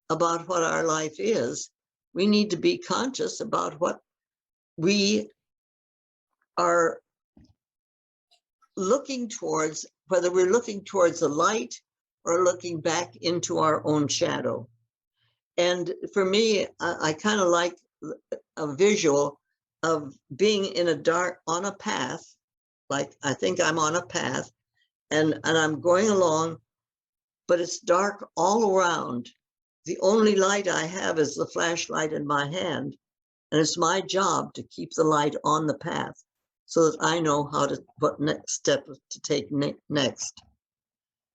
about what our life is, we need to be conscious about what we are looking towards, whether we're looking towards the light or looking back into our own shadow. And for me, I kind of like a visual of being in on a path, like I think I'm on a path and I'm going along, but it's dark all around. The only light I have is the flashlight in my hand, and it's my job to keep the light on the path so that I know what next step to take next.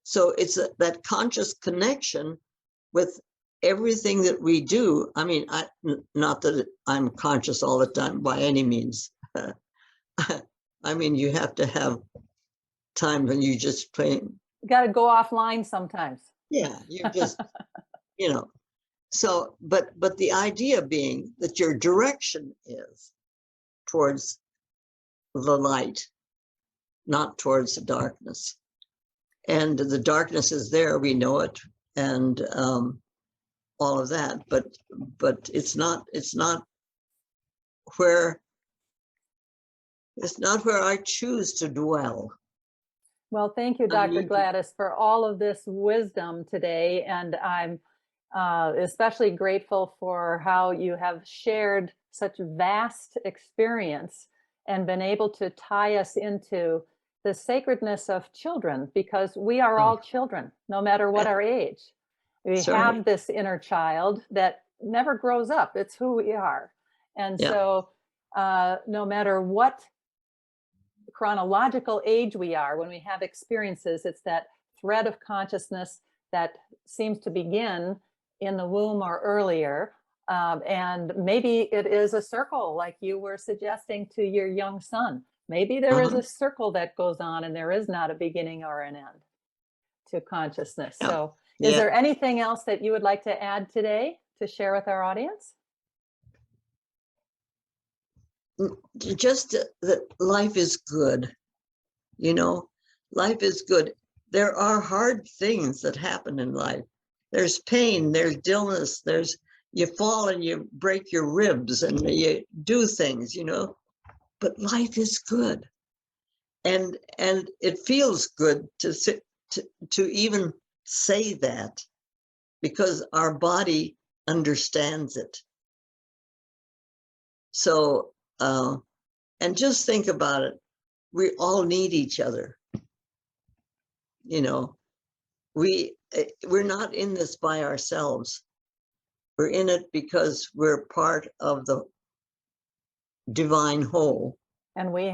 So it's that conscious connection with everything that we do. I mean, not that I'm conscious all the time by any means. I mean, you have to have time when you just play. You got to go offline sometimes. Yeah, you just, you know. So, but the idea being that your direction is towards the light, not towards the darkness. And the darkness is there, we know it, and all of that. But it's not where I choose to dwell. Well, thank you, Dr. Gladys, for all of this wisdom today. And I'm especially grateful for how you have shared such vast experience and been able to tie us into the sacredness of children, because we are all children, no matter what our age. We have this inner child that never grows up. It's who we are. And so no matter what chronological age we are, when we have experiences, it's that thread of consciousness that seems to begin in the womb or earlier. And maybe it is a circle, like you were suggesting to your young son. Maybe there is a circle that goes on and there is not a beginning or an end to consciousness. So is there anything else that you would like to add today to share with our audience? Just that life is good. You know, life is good. there are hard things that happen in life. There's pain, there's illness, there's, you fall and you break your ribs and you do things, you know, but life is good. And it feels good to sit, to even say that, because our body understands it. So, and just think about it. We all need each other. You know, we're not in this by ourselves. We're in it because we're part of the divine whole. And we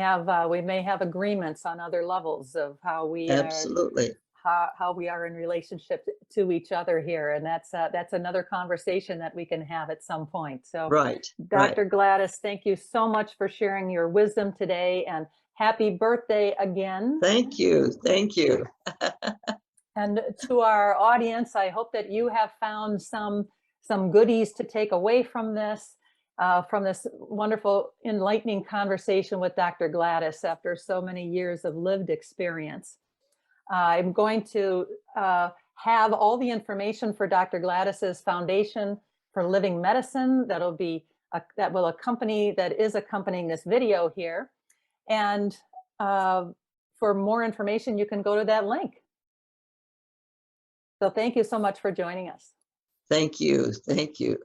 may have agreements on other levels of how we Absolutely. how we are in relationship to each other here. And that's another conversation that we can have at some point. So Right. Dr. Right. Gladys, thank you so much for sharing your wisdom today, and happy birthday again. Thank you. Thank you. And to our audience, I hope that you have found some goodies to take away from this wonderful, enlightening conversation with Dr. Gladys after so many years of lived experience. I'm going to have all the information for Dr. Gladys's Foundation for Living Medicine that is accompanying this video here. And for more information, you can go to that link. So thank you so much for joining us. Thank you. Thank you.